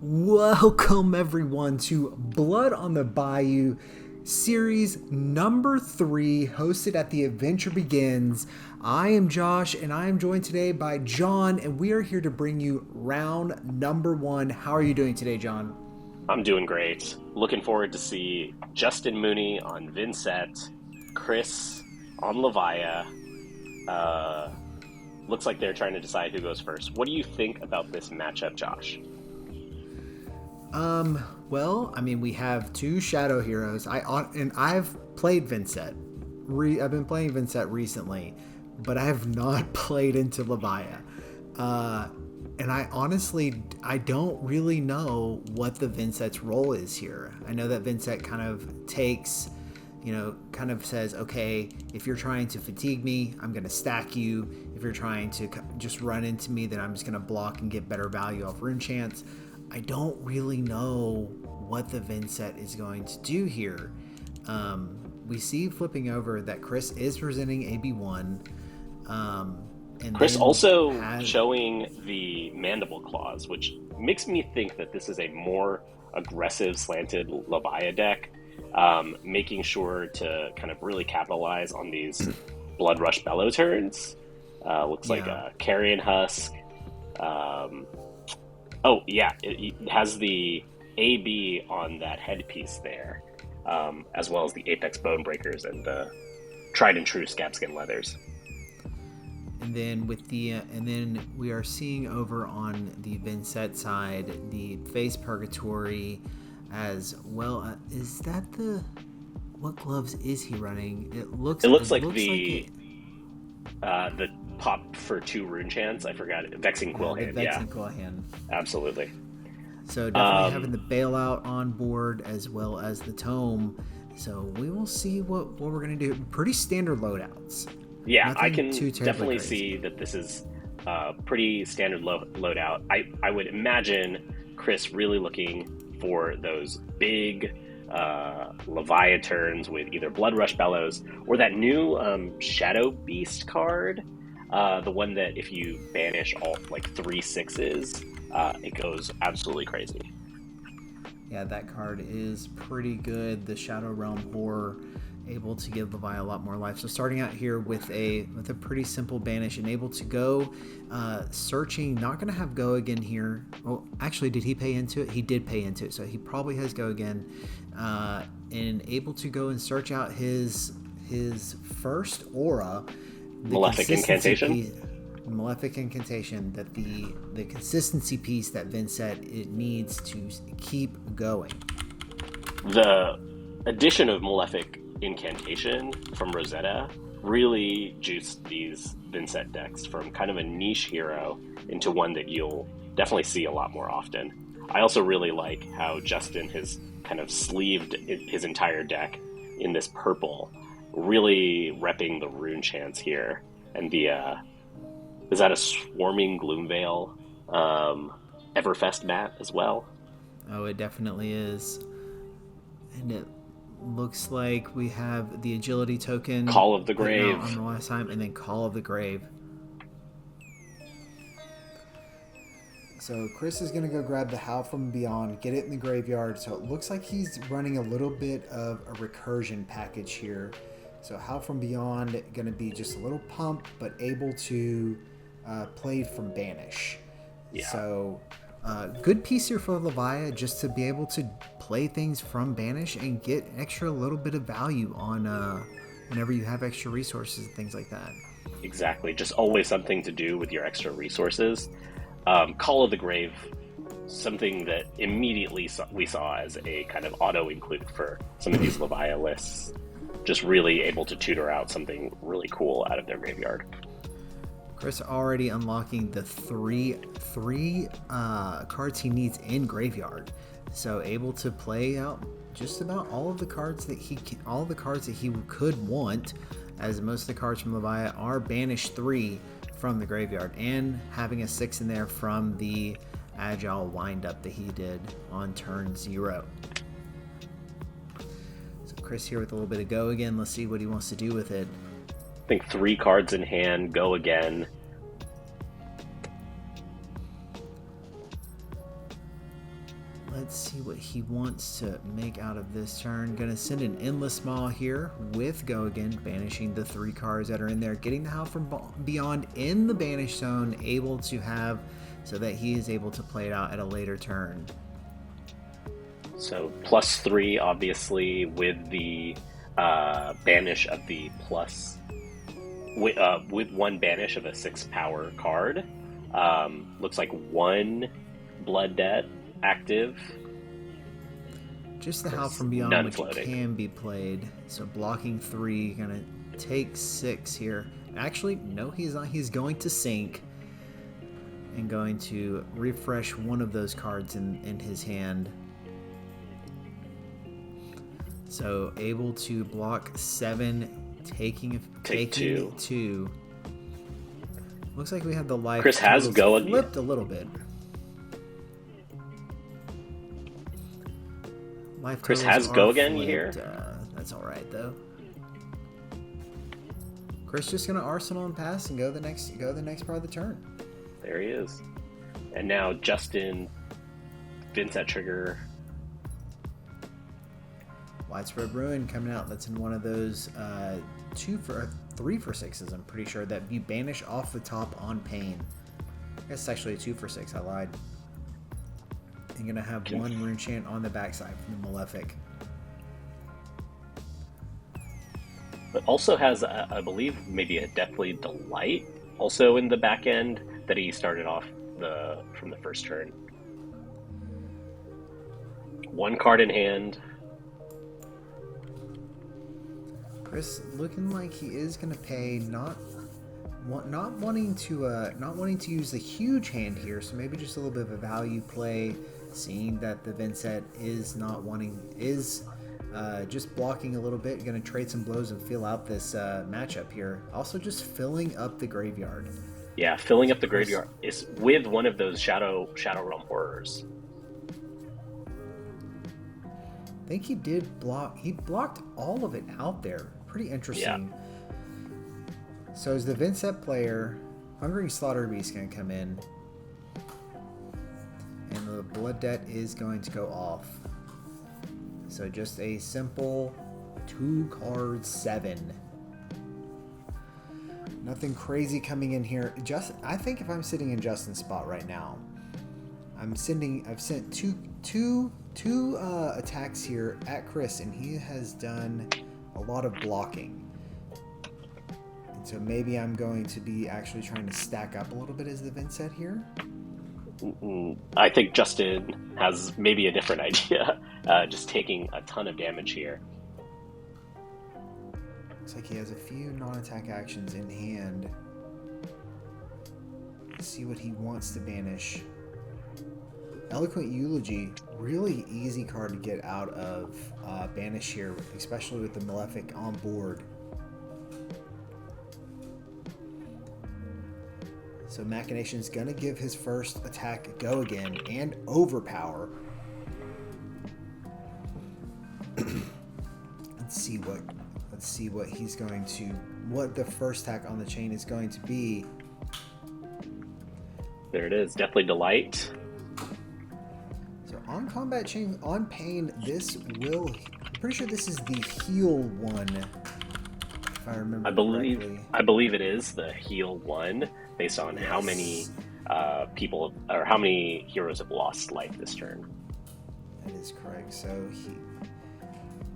Welcome everyone to Blood on the Bayou series number 3, hosted at The Adventure Begins. I am Josh and I am joined today by John, and we are here to bring you round number 1. How are you doing today, John? I'm doing great. Looking forward to see Justin Mooney on Vynsett, Chris on Levia. Looks like they're trying to decide who goes first. What do you think about this matchup, Josh? Well, I mean, we have two shadow heroes. I've played Vynsett. I've been playing Vynsett recently, but I have not played into Levia. And I don't really know what the Vynsett's role is here. I know that Vynsett kind of takes, kind of says, okay, if you're trying to fatigue me, I'm going to stack you. If you're trying to just run into me, then I'm just going to block and get better value off rune chance. I don't really know what the Vynsett is going to do here. We see flipping over that Chris is presenting AB1. And Chris also showing the mandible claws, which makes me think that this is a more aggressive slanted Levia deck, making sure to kind of really capitalize on these Blood Rush Bellow turns. Looks like a Carrion Husk. It has the AB on that headpiece there, as well as the Apex Bone Breakers and the tried and true Scabskin Leathers. And then we are seeing over on the Vynsett side the Face Purgatory, as well. Is that what gloves is he running? It looks like the pop for 2 rune chance. I forgot it. Vexing Quill Hand. Vexing Quill Hand. Absolutely. So definitely having the bailout on board as well as the tome. So we will see what we're going to do. Pretty standard loadouts. Yeah, Nothing I can definitely crazy. see that this is pretty standard loadout. I would imagine Chris really looking for those big Levia turns with either Blood Rush Bellows or that new Shadow Beast card. The one that if you banish all 3 6s, it goes absolutely crazy. Yeah, that card is pretty good. The Shadow Realm Horror, able to give Levia a lot more life. So starting out here with a pretty simple banish and able to go searching. Not going to have go again here. Well, actually, did he pay into it? He did pay into it, so he probably has go again. And able to go and search out his first aura. Malefic Incantation. Malefic Incantation, that the consistency piece that Vynsett it needs to keep going. The addition of Malefic Incantation from Rosetta really juiced these Vynsett decks from kind of a niche hero into one that you'll definitely see a lot more often. I also really like how Justin has kind of sleeved his entire deck in this purple, really repping the rune chance here. And the is that a Swarming Gloomveil Everfest mat as well? Oh, it definitely is. And it looks like we have the agility token, Call of the Grave on the last time, and then Call of the Grave. So Chris is going to go grab the Howl from Beyond, get it in the graveyard. So it looks like he's running a little bit of a recursion package here. So Howl from Beyond going to be just a little pump, but able to play from Banish. Yeah. So good piece here for Levia, just to be able to play things from Banish and get extra little bit of value on whenever you have extra resources and things like that. Exactly. Just always something to do with your extra resources. Call of the Grave, something that immediately we saw as a kind of auto include for some of these Levia lists. Just really able to tutor out something really cool out of their graveyard. Chris already unlocking the three cards he needs in graveyard, so able to play out just about all of the cards that he could want, as most of the cards from Levia are banished 3 from the graveyard, and having a 6 in there from the agile windup that he did on turn 0. So Chris here with a little bit of go again. Let's see what he wants to do with it. I think 3 cards in hand, go again. Let's see what he wants to make out of this turn. Gonna send an Endless Maw here with Go Again, banishing the 3 cards that are in there, getting the Howl from Beyond in the banish zone, able to have so that he is able to play it out at a later turn. So +3, obviously, with the banish of the plus, with 1 banish of a 6 power card. Looks like 1 Blood Debt active. Just the Howl from Beyond, which can be played. So blocking 3, gonna take 6 here. Actually, no, he's not. He's going to sink and going to refresh one of those cards in his hand. So able to block 7, taking 2. Looks like we have the life. Chris has Go Again. Flipped a little bit. Life Chris has Go Again here. That's all right though. Chris just gonna Arsenal and pass and go the next part of the turn. There he is. And now Justin, Vynsett trigger. Widespread Ruin coming out. That's in one of those 3 for 6s. I'm pretty sure that you banish off the top on pain. I guess it's actually a 2 for 6. I lied. You're gonna have 1 rune chant on the backside from the Malefic. But also has, I believe, maybe a Deathly Delight also in the back end that he started off from the first turn. 1 card in hand. Chris looking like he is going to pay, not wanting to use the huge hand here, so maybe just a little bit of a value play, seeing that the Vynsett is just blocking a little bit, going to trade some blows and fill out this matchup here. Also just filling up the graveyard. Yeah, filling up the graveyard is with one of those Shadow Realm Horrors. I think he did block. He blocked all of it out there. Pretty interesting. Yeah. So as the Vynsett player, Hungering Slaughter Beast going to come in. And the Blood Debt is going to go off. So just a simple 2-card 7. Nothing crazy coming in here. I think if I'm sitting in Justin's spot right now, I've sent two attacks here at Chris, and he has done a lot of blocking. And so maybe I'm going to be actually trying to stack up a little bit as the Vynsett here. I think Justin has maybe a different idea, just taking a ton of damage here. Looks like he has a few non-attack actions in hand. Let's see what he wants to banish. Eloquent Eulogy, really easy card to get out of banish here, especially with the Malefic on board. So Machination's gonna give his first attack Go Again and Overpower. Let's see what he's going to, what the first attack on the chain is going to be. There it is, Deathly Delight. So on combat chain, on pain, I'm pretty sure this is the heal one, if I remember correctly. I believe it is the heal one, based on how many people, or how many heroes have lost life this turn. That is correct. So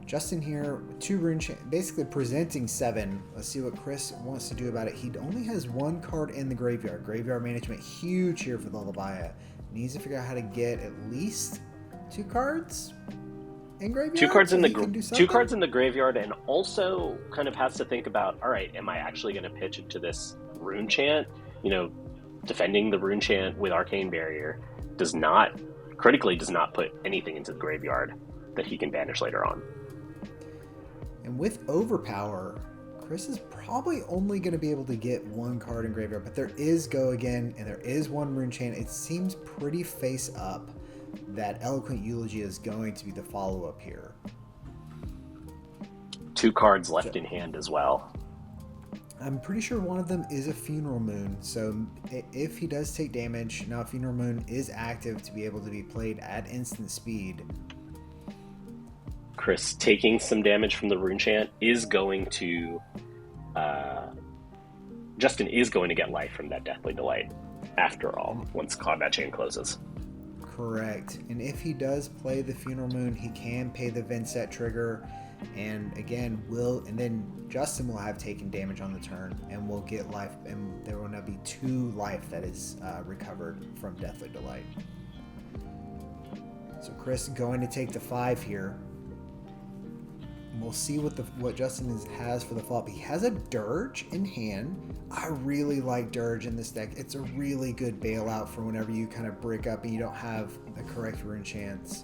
Justin here, 2 rune basically presenting 7. Let's see what Chris wants to do about it. He only has 1 card in the graveyard. Graveyard management, huge here for the Levia. Needs to figure out how to get at least 2 cards in graveyard. 2 cards in the graveyard, and also kind of has to think about, all right, am I actually going to pitch into this rune chant? Defending the rune chant with Arcane Barrier does not put anything into the graveyard that he can banish later on. And with Overpower, Chris is probably only going to be able to get 1 card in graveyard, but there is Go Again, and there is 1 rune chain. It seems pretty face up that Eloquent Eulogy is going to be the follow-up here. 2 cards left in hand as well. I'm pretty sure one of them is a Funeral Moon, so if he does take damage, now Funeral Moon is active to be able to be played at instant speed. Chris taking some damage from the rune chant is going to... Justin is going to get life from that Deathly Delight, after all, once combat chain closes. Correct. And if he does play the Funeral Moon, he can pay the Vynsett trigger, and again then Justin will have taken damage on the turn and will get life, and there will now be 2 life that is recovered from Deathly Delight. So Chris going to take the 5 here. We'll see what Justin has for the flop. He has a Dirge in hand. I really like Dirge in this deck. It's a really good bailout for whenever you kind of break up and you don't have the correct rune chance.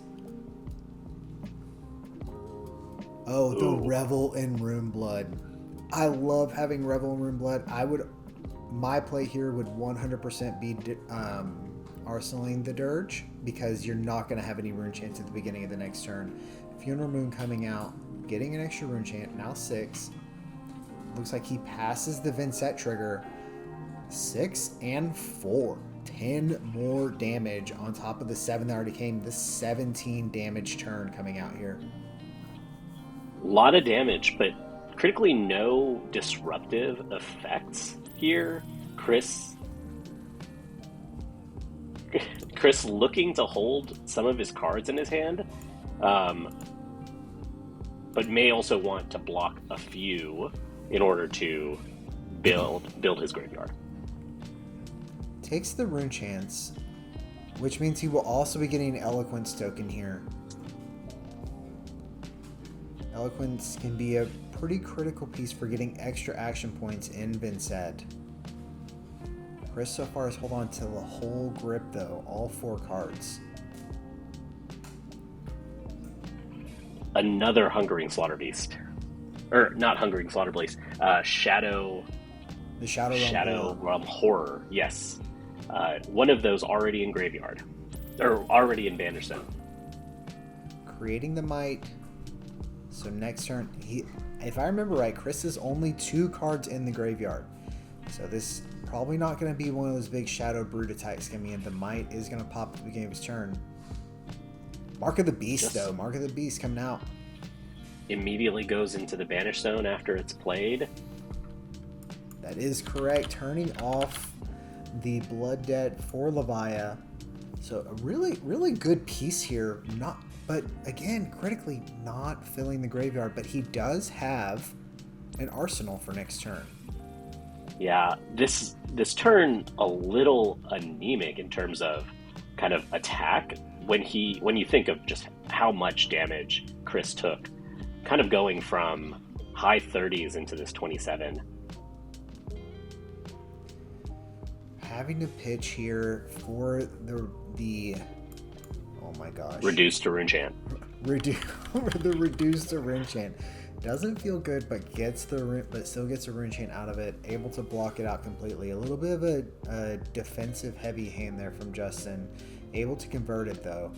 Oh, the Revel in Rune Blood. I love having Revel in Rune Blood. My play here would 100% be arsenaling the Dirge, because you're not going to have any rune chance at the beginning of the next turn. Funeral Moon coming out, getting an extra rune chant, now 6. Looks like he passes the Vynsett trigger. 6 and 4. 10 more damage on top of the 7 that already came. The 17 damage turn coming out here. A lot of damage, but critically no disruptive effects here. Chris looking to hold some of his cards in his hand, but may also want to block a few in order to build his graveyard. Takes the rune chance, which means he will also be getting an Eloquence token here. Eloquence can be a pretty critical piece for getting extra action points in Vynsett. Chris so far has held on to the whole grip though, all 4 cards. Another Hungering Slaughter Beast. Or not Hungering Slaughter Beast. Shadow Realm Horror. Yes. One of those already in graveyard. Or already in Bannerstone. Creating the Might. So next turn, if I remember right, Chris is only 2 cards in the graveyard. So this probably not going to be one of those big Shadow Brood attacks coming in. The Might is going to pop at the beginning of his turn. Mark of the Beast, though. Mark of the Beast coming out. Immediately goes into the Banish Zone after it's played. That is correct. Turning off the Blood Debt for Levia. So a really, really good piece here. But again, critically not filling the graveyard. But he does have an arsenal for next turn. Yeah, this turn a little anemic in terms of kind of attack. When you think of just how much damage Chris took, kind of going from high 30s into this 27. Having to pitch here for the oh my gosh. Reduced to Rune Chant. The reduced to Rune Chant. Doesn't feel good, but still gets a Rune Chant out of it. Able to block it out completely. A little bit of a defensive heavy hand there from Justin. Able to convert it though.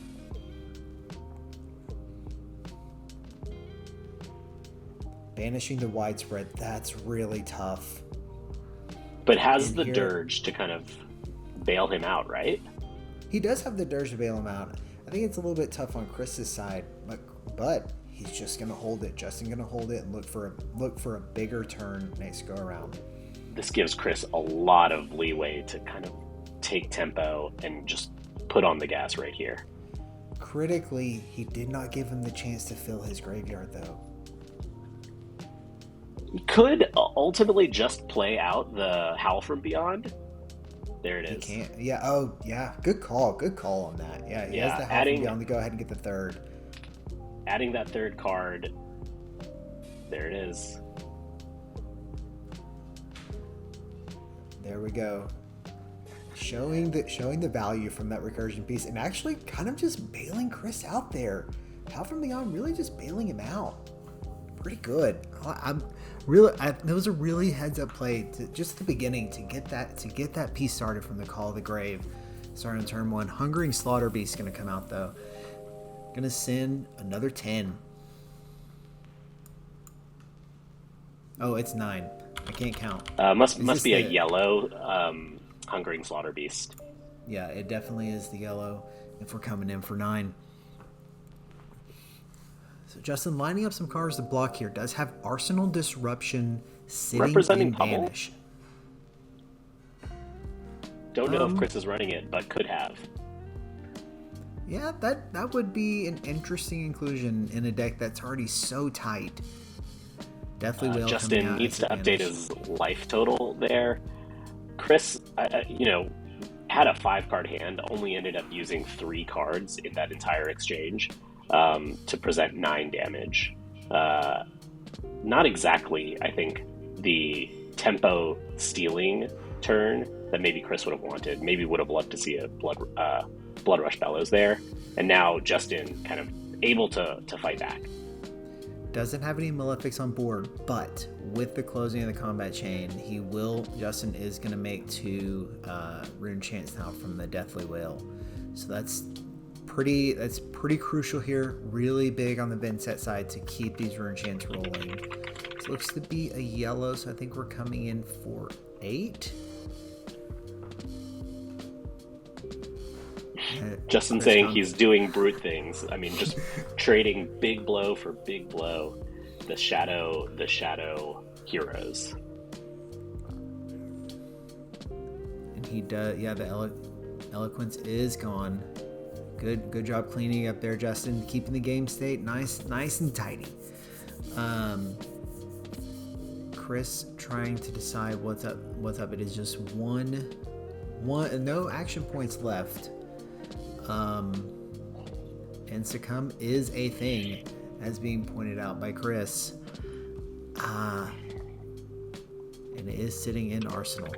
Banishing the Widespread, that's really tough. But has the Dirge to kind of bail him out, right? He does have the Dirge to bail him out. I think it's a little bit tough on Chris's side, but he's just gonna hold it. Justin gonna hold it and look for a bigger turn next go around. This gives Chris a lot of leeway to kind of take tempo and just put on the gas right here. Critically, he did not give him the chance to fill his graveyard though. He could ultimately just play out the Howl from Beyond. There it is. He can't. Yeah. Oh, yeah. Good call. Good call on that. Yeah. He has the Howl from Beyond to go ahead and get the 3rd. Adding that 3rd card. There it is. There we go. Showing the value from that recursion piece, and actually kind of just bailing Chris out there. Howl from Beyond really just bailing him out. Pretty good. That was a really heads up play just at the beginning to get that piece started from the Call of the Grave. Starting on turn 1. Hungering Slaughter Beast going to come out though. Going to send another 10. Oh, it's 9. I can't count. Must be a yellow Hungering Slaughter Beast. Yeah, it definitely is the yellow if we're coming in for 9. So Justin, lining up some cards to block here, does have Arsenal Disruption sitting Representing in Pummel? Banish. Don't know if Chris is running it, but could have. Yeah, that would be an interesting inclusion in a deck that's already so tight. Definitely will. Justin needs to update his life total there. Chris, had a 5-card hand, only ended up using 3 cards in that entire exchange to present 9 damage. Not exactly, I think, the tempo stealing turn that maybe Chris would have wanted. Maybe would have loved to see a Blood Rush Bellows there. And now Justin kind of able to fight back. Doesn't have any Malefics on board, but with the closing of the combat chain, Justin is going to make 2 rune chants now from the Deathly Whale. So that's pretty crucial here. Really big on the Vynsett side to keep these rune chants rolling. This looks to be a yellow, so I think we're coming in for 8. Justin saying he's doing brute things. I mean, just trading big blow for big blow. The shadow heroes. And he does. Yeah, the eloquence is gone. Good job cleaning up there, Justin. Keeping the game state nice and tidy. Chris trying to decide what's up. It is just one. No action points left. And Succumb is a thing, as being pointed out by Chris. And it is sitting in Arsenal.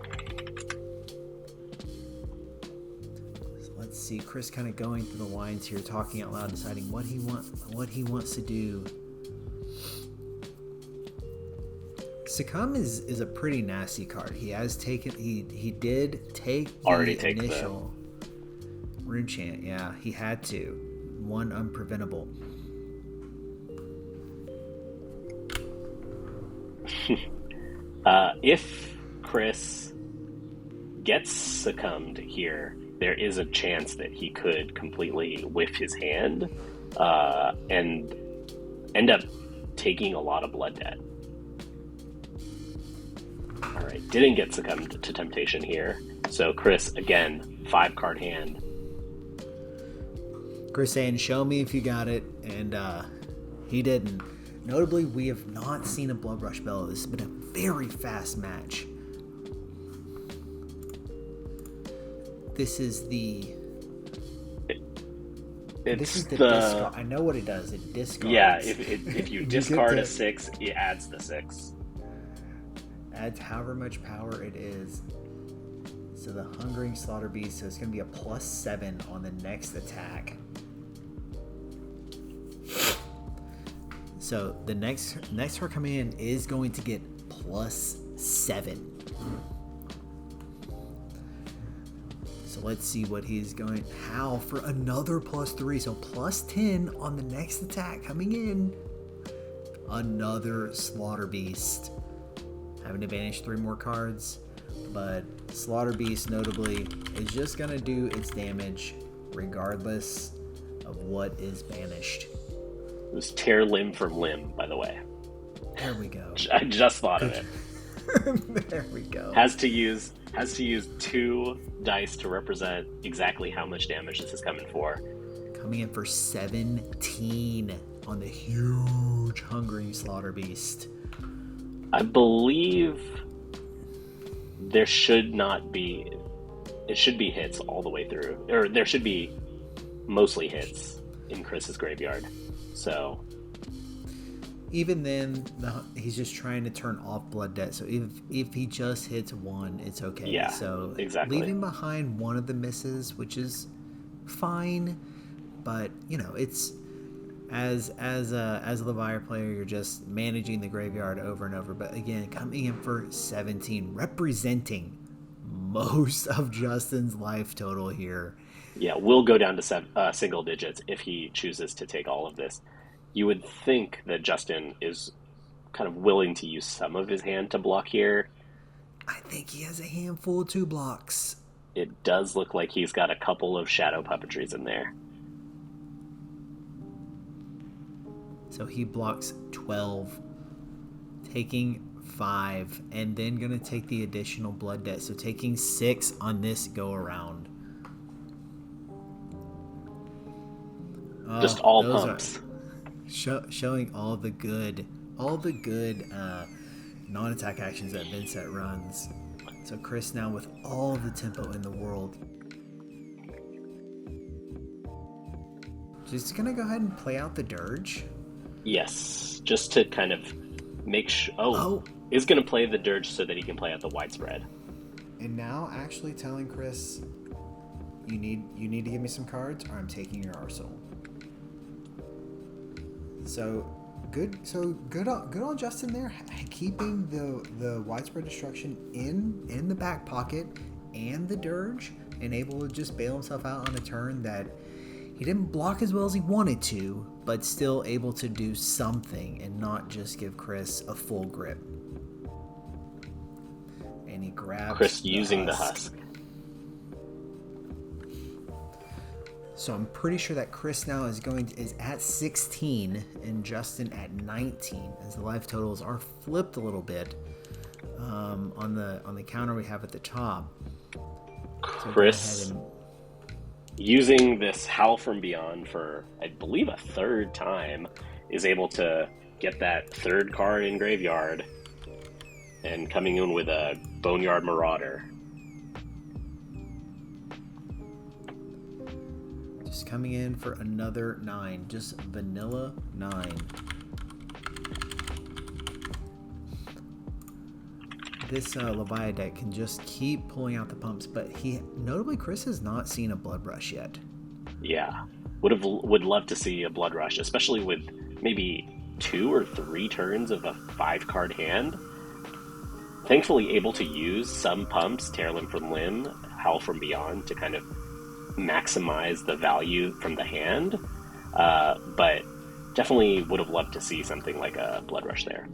So let's see, Chris kind of going through the lines here, talking out loud, deciding what he wants to do. Succumb is a pretty nasty card. He did take the initial rune chant. Yeah, he had to. One unpreventable. If Chris gets succumbed here, there is a chance that he could completely whiff his hand and end up taking a lot of blood debt. All right, didn't get succumbed to temptation here. So Chris, again, 5-card hand. Chris saying, show me if you got it, and he didn't. Notably, we have not seen a Blood Rush Bellow. This has been a very fast match. This is the discard. I know what it does. It discards. Yeah, if you discard a 6, it adds the 6. Adds however much power it is. So the Hungering Slaughter Beast, so it's going to be a +7 on the next attack. So the next card coming in is going to get +7. So let's see what he's going. How for another +3, so +10 on the next attack coming in. Another Slaughter Beast. Having to banish 3 more cards, but Slaughter Beast notably is just gonna do its damage regardless of what is banished. It was tear limb from limb, by the way. There we go. I just thought of it. There we go. Has to use 2 dice to represent exactly how much damage this is coming for. Coming in for 17 on the huge Hungering Slaughter Beast. I believe there should not be. It should be hits all the way through, or there should be mostly hits in Chris's graveyard. So even then, he's just trying to turn off blood debt. So if he just hits 1, it's okay. Yeah, so exactly. Leaving behind one of the misses, which is fine, but it's as a Levia player, you're just managing the graveyard over and over. But again, coming in for 17, representing most of Justin's life total here. Yeah, we'll go down to single digits if he chooses to take all of this. You would think that Justin is kind of willing to use some of his hand to block here. I think he has a handful of 2 blocks. It does look like he's got a couple of shadow puppetries in there. So he blocks 12, taking 5, and then going to take the additional blood debt. So taking 6 on this go around. Just all pumps. Showing all the good non-attack actions that Vynsett runs. So Chris now with all the tempo in the world. Just gonna go ahead and play out the dirge. Yes, just to kind of make sure. Is gonna play the dirge so that he can play out the widespread. And now actually telling Chris, you need to give me some cards, or I'm taking your arsenal. So good on Justin there, keeping the widespread destruction in the back pocket and the dirge, and able to just bail himself out on a turn that he didn't block as well as he wanted to, but still able to do something and not just give Chris a full grip. And he grabs Chris using the husk. So I'm pretty sure that Chris now is at 16 and Justin at 19, as the life totals are flipped a little bit on the counter we have at the top. So Chris, using this Howl from Beyond for, I believe, a 3rd time, is able to get that 3rd card in graveyard and coming in with a Boneyard Marauder. Just coming in for another 9. Just vanilla 9. This Levia deck can just keep pulling out the pumps, but notably Chris has not seen a Blood Rush yet. Yeah, would love to see a Blood Rush, especially with maybe 2 or 3 turns of a 5-card hand. Thankfully able to use some pumps, Tear Limb from Limb, Howl from Beyond, to kind of maximize the value from the hand, but definitely would have loved to see something like a Blood Rush there.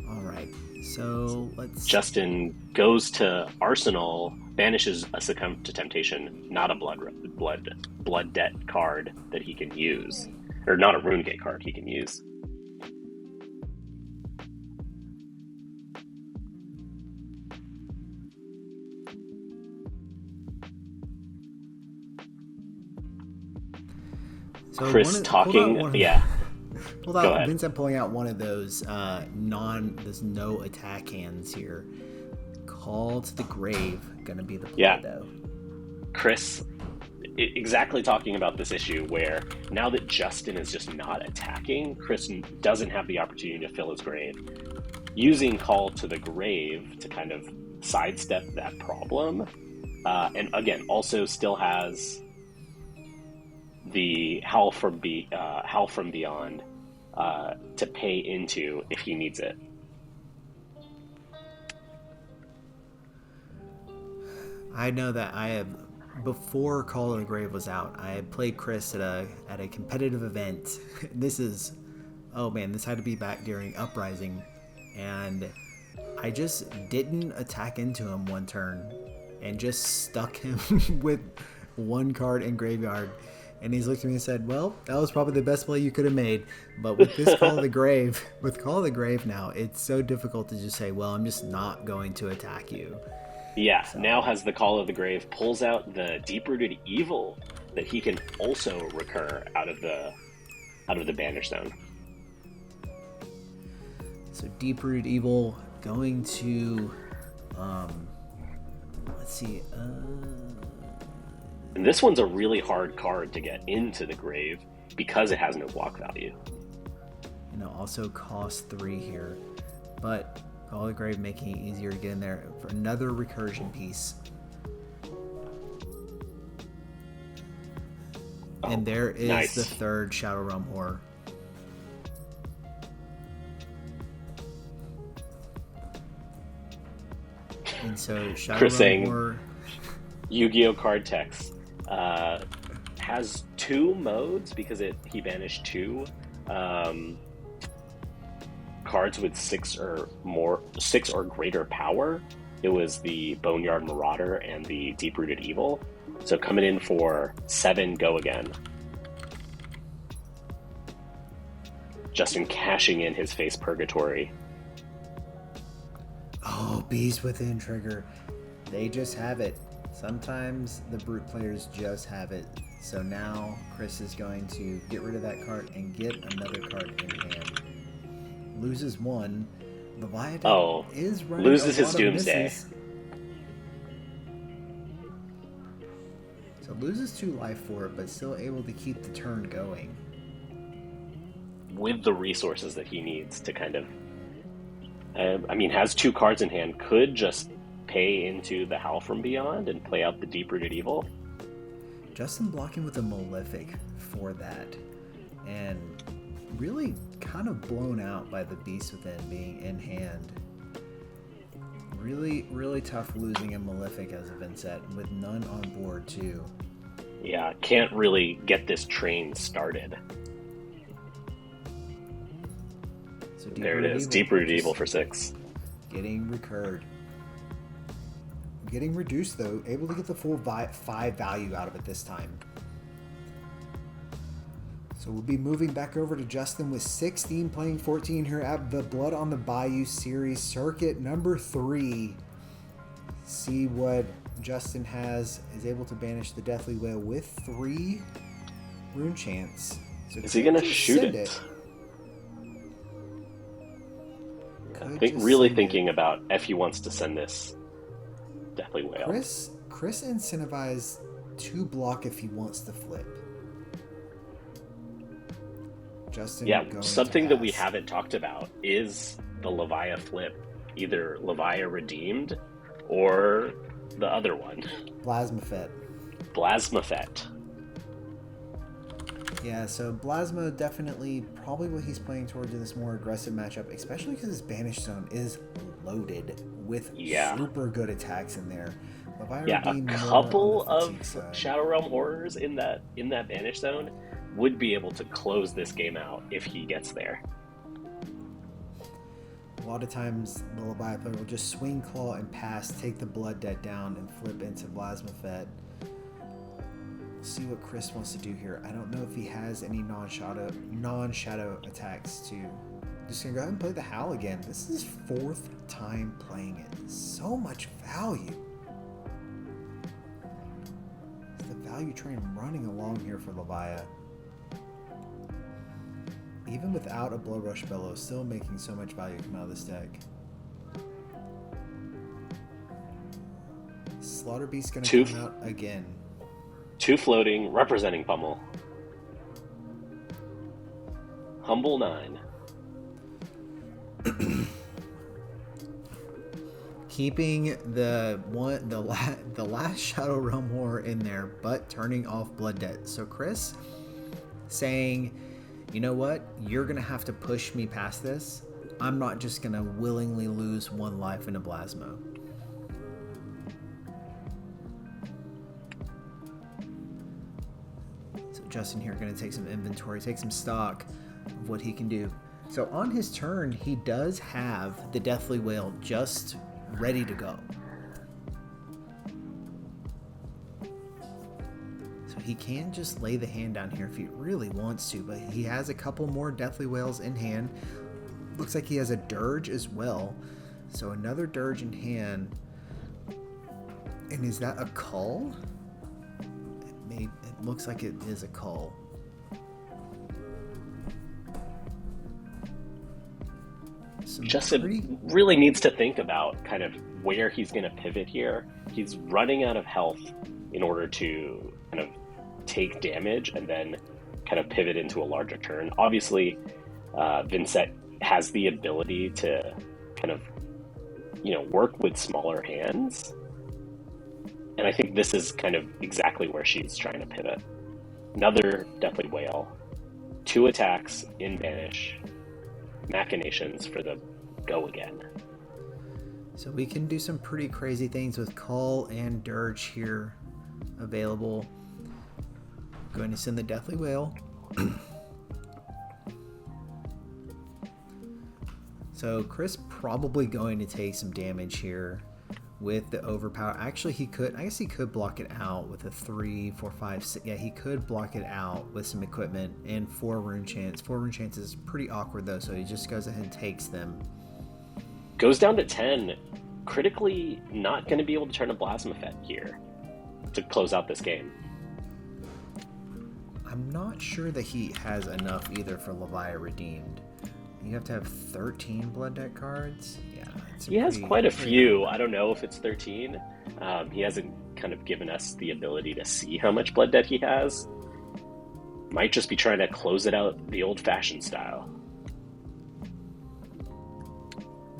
All right, so let's. Justin goes to Arsenal, banishes a Succumb to Temptation, not a blood debt card that he can use, or not a Rune Gate card he can use. So Chris talking, yeah. Hold on, Vynsett pulling out one of those there's no attack hands here. Call to the Grave, gonna be the play though. Chris, exactly talking about this issue where now that Justin is just not attacking, Chris doesn't have the opportunity to fill his grave. Using Call to the Grave to kind of sidestep that problem, and again, also still has the Howl from Beyond to pay into if he needs it. I know that before Call to the Grave was out, I had played Chris at a competitive event. This had to be back during Uprising, and I just didn't attack into him one turn and just stuck him with 1 card in graveyard. And he's looked at me and said, well, that was probably the best play you could have made. But with this Call of the Grave, now, it's so difficult to just say, well, I'm just not going to attack you. Yeah, so. Now has the Call of the Grave, pulls out the Deep-Rooted Evil that he can also recur out of the Banish Zone. So Deep-Rooted Evil going to, let's see, and this one's a really hard card to get into the grave because it has no block value. And it'll also cost 3 here. But Call of the Grave making it easier to get in there for another recursion piece. And there is the 3rd Shadow Realm Horror. And so Shadow Chris Realm Horror. Yu-Gi-Oh card text. has two modes because he banished two cards with six or greater power. It was the Boneyard Marauder and the Deep-Rooted Evil. So coming in for 7 go again. Justin cashing in his Face Purgatory. Oh, Beast Within trigger. They just have it. Sometimes the Brute players just have it. So now Chris is going to get rid of that card and get another card in hand. Loses one. Leviathan is running loses a his lot Doomsday. Of misses. So loses 2 life for it, but still able to keep the turn going. With the resources that he needs to kind of... has 2 cards in hand, could just pay into the Howl from Beyond and play out the Deep-Rooted Evil. Justin blocking with a Malefic for that. And really kind of blown out by the Beast Within being in hand. Really, really tough losing a Malefic as a Vynsett with none on board too. Yeah, can't really get this train started. So there it is, Deep-Rooted Evil for 6. Getting recurred. Getting reduced though, able to get the full 5 value out of it this time. So we'll be moving back over to Justin with 16 playing 14 here at the Blood on the Bayou series circuit number 3. See what Justin has, is able to banish the Deathly Wail with 3 rune chants. So is he going to shoot it? I think really thinking about if he wants to send this Deathly Wail. Chris incentivized to block if he wants to flip. Justin, something that we haven't talked about is the Levia flip, either Levia Redeemed or the other one, Blasmafet. Yeah, so Blasma definitely probably what he's playing towards in this more aggressive matchup, especially because his Banish Zone is loaded with super good attacks in there. A couple of Shadow Realm Horrors in that Banish Zone would be able to close this game out if he gets there. A lot of times the Levia player will just swing claw and pass, take the Blood Debt down, and flip into Blasmafet. We'll see what Chris wants to do here. I don't know if he has any non-shadow attacks to. Just gonna go ahead and play the Howl again. This is his 4th time playing it. So much value. It's the value train running along here for Levia. Even without a Blood Rush Bellow, still making so much value come out of this deck. Slaughter Beast's gonna come out again. 2 floating, representing Pummel. Humble 9. Keeping the last Shadow Realm Horror in there, but turning off Blood Debt. So Chris saying, you know what? You're going to have to push me past this. I'm not just going to willingly lose 1 life in a Blasmo. So Justin here going to take some inventory, take some stock of what he can do. So on his turn, he does have the Deathly Wail just ready to go. He can just lay the hand down here if he really wants to, but he has a couple more Deathly Wails in hand. Looks like he has a Dirge as well. So another Dirge in hand. And is that a Cull? It looks like it is a Cull. Justin really needs to think about kind of where he's going to pivot here. He's running out of health in order to kind of take damage and then kind of pivot into a larger turn. Obviously, Vynsett has the ability to kind of, work with smaller hands. And I think this is kind of exactly where she's trying to pivot. Another Deathly Wail. 2 attacks in Banish. Machinations for the go again. So we can do some pretty crazy things with Cull and Dirge here available. Going to send the Deathly Wail. So Chris probably going to take some damage here with the overpower. Actually, I guess he could block it out with a 3, 4, 5, 6. Yeah, he could block it out with some equipment and 4 rune chance. 4 rune chance is pretty awkward though, so he just goes ahead and takes them. Goes down to 10. Critically not going to be able to turn a Blasphemous here to close out this game. I'm not sure that he has enough either for Levia Redeemed. You have to have 13 Blood Debt cards. Yeah, he has quite a few. I don't know if it's 13. He hasn't kind of given us the ability to see how much Blood Debt he has. Might just be trying to close it out the old-fashioned style.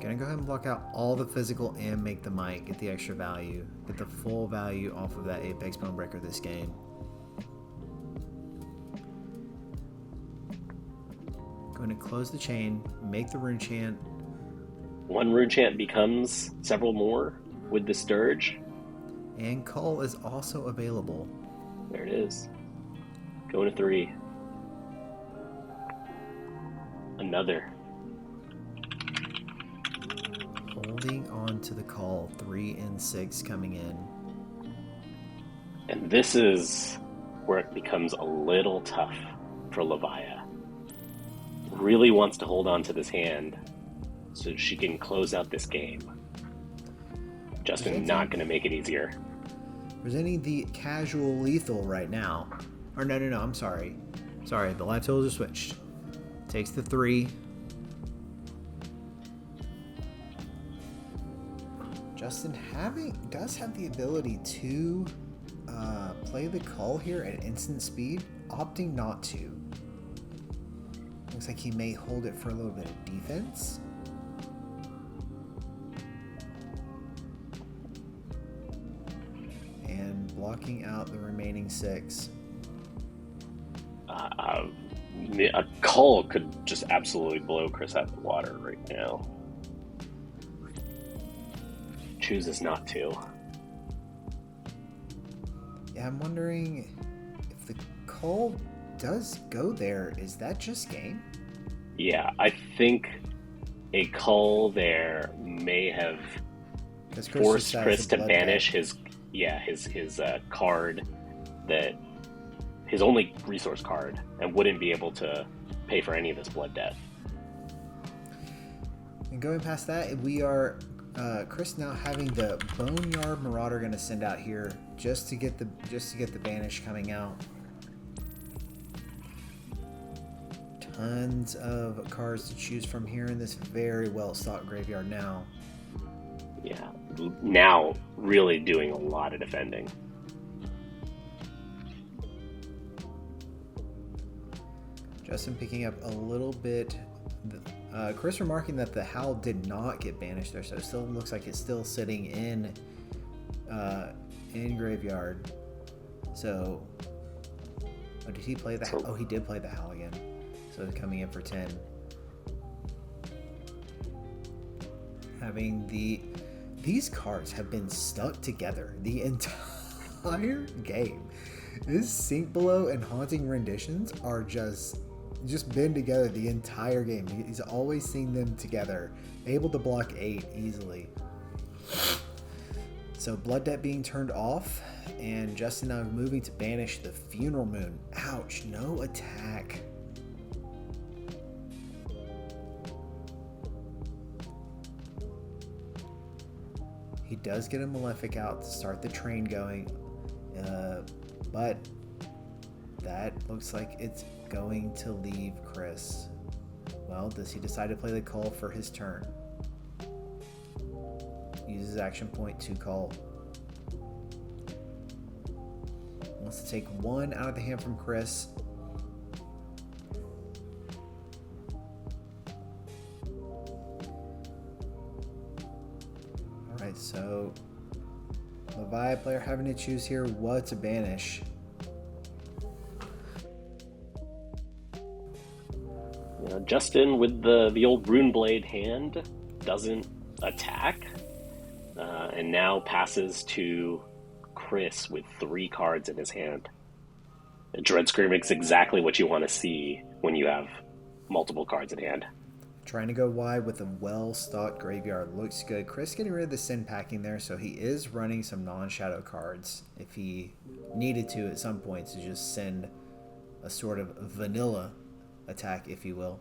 Gonna go ahead and block out all the physical and make the might. Get the extra value. Get the full value off of that Apex Bonebreaker this game. Going to close the chain, make the rune chant. 1 rune chant becomes several more with the Sturge. And Cull is also available. There it is. Going to 3. Another. Holding on to the Cull. 3 and 6 coming in. And this is where it becomes a little tough for Levia. Really wants to hold on to this hand so she can close out this game. Justin not going to make it easier. Presenting the casual lethal right now. Or no, I'm sorry. Sorry, the life totals are switched. Takes the 3. Justin does have the ability to play the Cull here at instant speed, opting not to. Looks like he may hold it for a little bit of defense. And blocking out the remaining 6. A Cull could just absolutely blow Chris out of the water right now. Chooses not to. Yeah, I'm wondering if the Cull does go there. Is that just game? Yeah, I think a Cull there may have forced Chris to banish his card, that his only resource card, and wouldn't be able to pay for any of this blood debt. And going past that, we are Chris now having the Boneyard Marauder going to send out here just to get the banish coming out. Tons of cards to choose from here in this very well-stocked graveyard now. Yeah, now really doing a lot of defending. Justin picking up a little bit. Chris remarking that the Howl did not get banished there, so it still looks like it's still sitting in graveyard. So, did he play the Howl? Oh, he did play the Howl again. So it's coming in for 10. These cards have been stuck together the entire game. This Sink Below and Haunting Renditions are just been together the entire game. He's always seen them together, able to block 8 easily. So Blood Debt being turned off, and Justin now moving to banish the Funeral Moon. Ouch, no attack. He does get a Malefic out to start the train going, but that looks like it's going to leave Chris. Well, does he decide to play the Cull for his turn? Uses action point to Cull. Wants to take 1 out of the hand from Chris. Alright, so Levia player having to choose here what to banish. Justin with the old Runeblade hand doesn't attack, and now passes to Chris with 3 cards in his hand. Dread Screaming's exactly what you want to see when you have multiple cards in hand. Trying to go wide with a well-stocked graveyard looks good. Chris getting rid of the Sin packing there, so he is running some non-shadow cards if he needed to at some point to just send a sort of vanilla attack, if you will.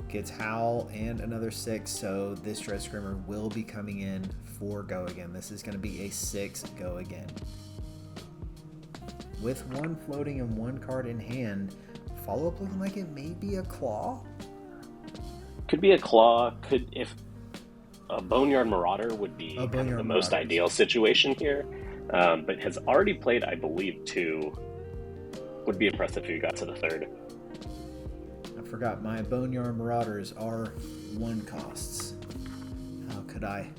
Gets Howl and another 6, so this Dread Screamer will be coming in for Go Again. This is going to be a 6 Go Again. With one floating and one card in hand, follow-up looking like it may be a Claw? Could be a Claw. If a Boneyard Marauder would be kind of the most ideal situation here, but has already played, I believe, 2. Would be impressive if you got to the 3rd. I forgot my Boneyard Marauders are 1 costs. How could I?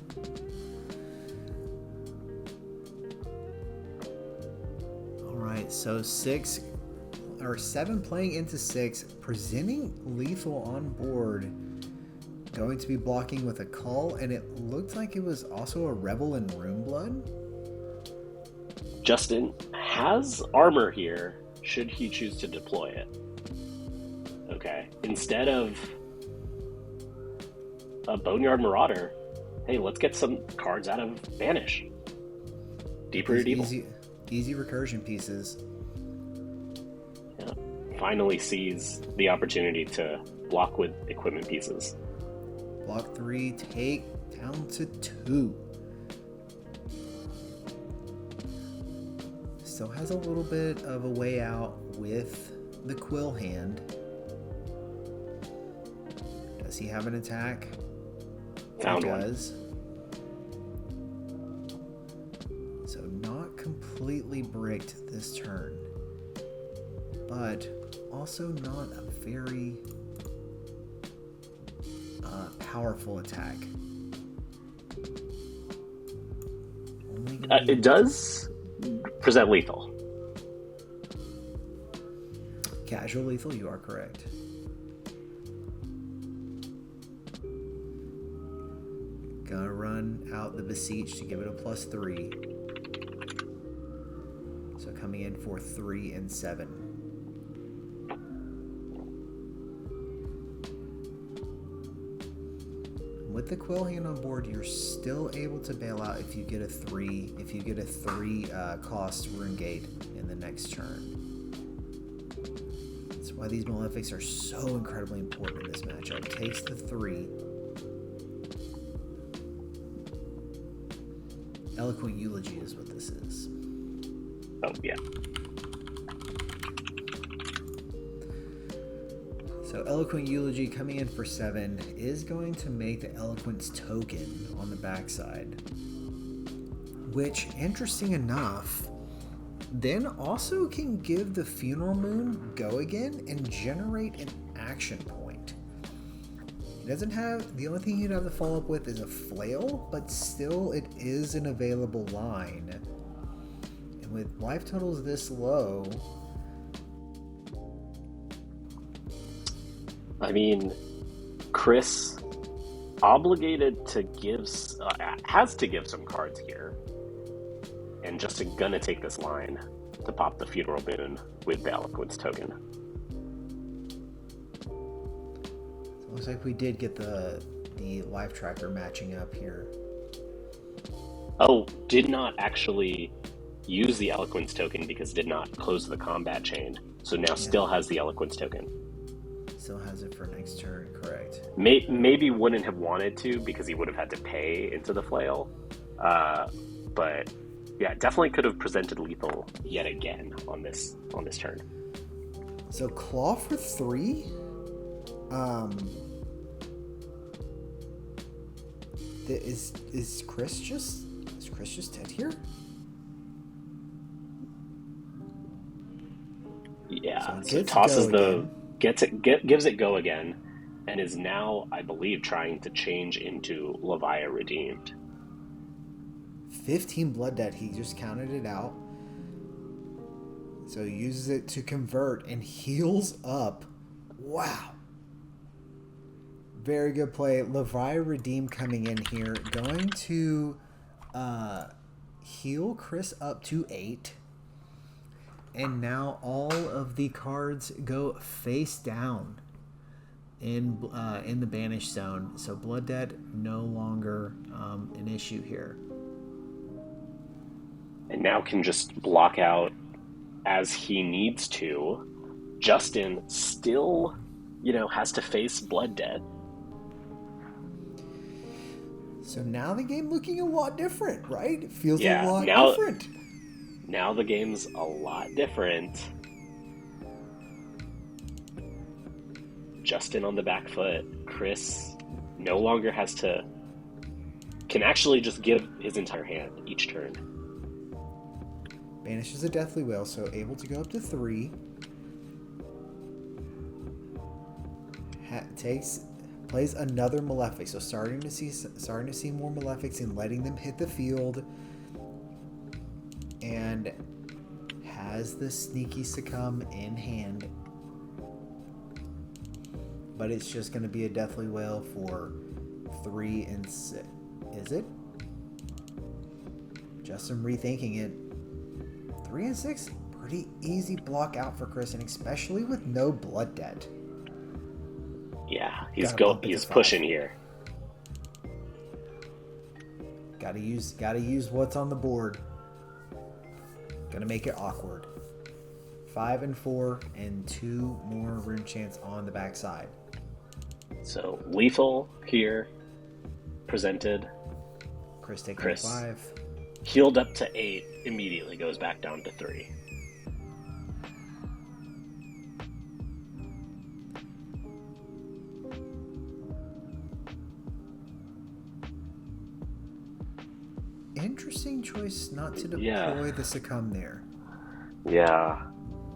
Alright, so 7 playing into 6, presenting lethal on board. Going to be blocking with a Cull, and it looked like it was also a Revel in Runeblood. Justin has armor here, should he choose to deploy it. Okay. Instead of a Boneyard Marauder, hey, let's get some cards out of Banish. Deeper Evil. Easy recursion pieces. Yeah. Finally sees the opportunity to block with equipment pieces. Block 3, take down to 2. Still has a little bit of a way out with the Quill hand. Does he have an attack? Found he one. Does. So not completely bricked this turn, but also not a very powerful attack. It does present lethal. Casual lethal, you are correct. Gonna run out the Beseech to give it a +3. So coming in for 3 and 7. With the Quill hand on board, you're still able to bail out if you get a 3. If you get a 3 cost Rune Gate in the next turn. That's why these Malefics are so incredibly important in this matchup. Takes the 3. Eloquent Eulogy is what this is. Oh, yeah. So Eloquent Eulogy coming in for 7 is going to make the Eloquence token on the backside. Which, interesting enough, then also can give the Funeral Moon Go Again and generate an action point. He doesn't have, the only thing he'd have to follow up with is a Flail, but still it is an available line. And with life totals this low, I mean, Chris obligated to has to give some cards here, and just gonna take this line to pop the Funeral Moon with the Eloquence token. So looks like we did get the life tracker matching up here. Oh, did not actually use the Eloquence token because did not close the combat chain, so now still has the Eloquence token. Still has it for next turn, correct. Maybe wouldn't have wanted to because he would have had to pay into the Flail. But yeah, definitely could have presented lethal yet again on this turn. So Claw for 3? Is Chris just dead here? Yeah, so tosses gives it Go Again, and is now, I believe, trying to change into Levia Redeemed. 15 blood debt, he just counted it out. So he uses it to convert and heals up. Wow. Very good play. Levia Redeemed coming in here, going to heal Chris up to 8. And now all of the cards go face down in the banished zone. So Blood Debt no longer an issue here. And now can just block out as he needs to. Justin still, has to face Blood Debt. So now the game looking a lot different, right? It feels a lot different. Now the game's a lot different. Justin on the back foot. Chris no longer can actually just give his entire hand each turn. Banishes a Deathly Wail, so able to go up to 3. Plays another Malefic, so starting to see more Malefics and letting them hit the field, and has the Sneaky Succumb in hand, but it's just going to be a Deathly Wail for 3 and 6. Is it? Justin rethinking it. 3 and 6, pretty easy block out for Chris, and especially with no Blood Debt. Yeah, he's pushing here. Gotta use what's on the board. Gonna make it awkward. 5 and 4, and 2 more rune chants on the backside. So lethal here, presented. Chris taking 5. Healed up to 8, immediately goes back down to 3. Interesting choice not to deploy the Succumb there. Yeah,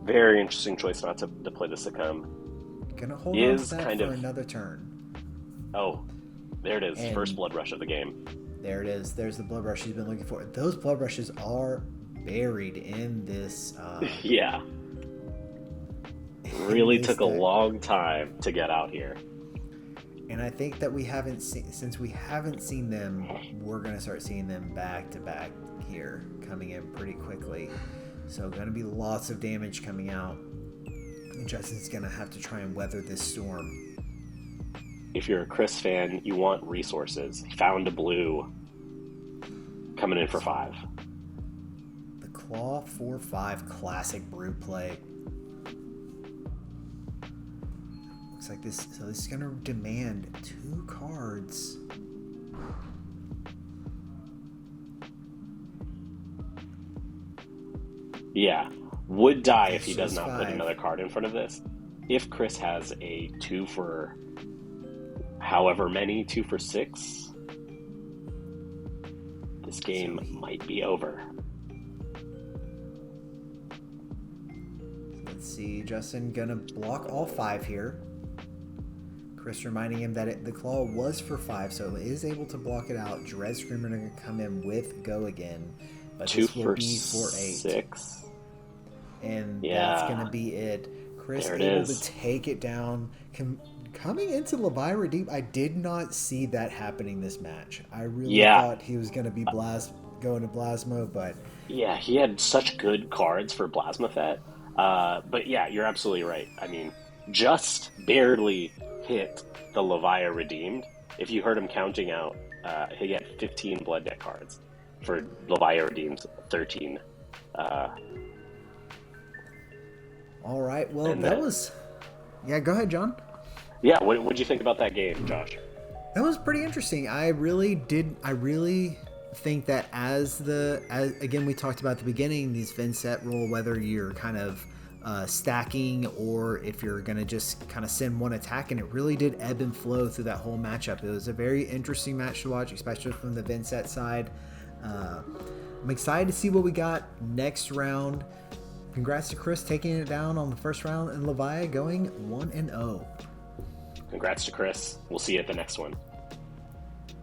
very interesting choice not to deploy the Succumb. Gonna hold on to that for another turn. Oh, there it is. And first blood rush of the game. There it is. There's the blood rush he's been looking for. Those blood rushes are buried in this. Yeah. Really took a long time to get out here. And I think that since we haven't seen them, we're going to start seeing them back to back here, coming in pretty quickly. So going to be lots of damage coming out. And Justin's going to have to try and weather this storm. If you're a Chris fan, you want resources. Found a blue coming in for 5. The Claw 4/5 classic brew play. Looks like this. So this is going to demand 2 cards. Yeah. Would die if he does not put another card in front of this. If Chris has a 2 for however many, 2 for 6, this game might be over. Let's see, Justin gonna block all 5 here. Chris reminding him that the claw was for 5, so it is able to block it out. Dread Screamer gonna come in with Go Again, but 2 this will be for 8. 6. And that's gonna be it. Chris able to take it down. Coming into Levia Deep, I did not see that happening this match. I really thought he was going to be going to Blasmo, but... Yeah, he had such good cards for Blasmafet. But yeah, you're absolutely right. I mean, just barely hit the Levia Redeemed. If you heard him counting out, he had 15 Blood Debt cards for Levia Redeemed 13. All right, well, that was... Yeah, go ahead, John. Yeah, what did you think about that game, Josh? That was pretty interesting. I really think that as again, we talked about at the beginning, these Vynsett roll, whether you're kind of stacking or if you're going to just kind of send one attack, and it really did ebb and flow through that whole matchup. It was a very interesting match to watch, especially from the Vynsett side. I'm excited to see what we got next round. Congrats to Chris taking it down on the first round, and Levia going 1-0. Congrats to Chris. We'll see you at the next one.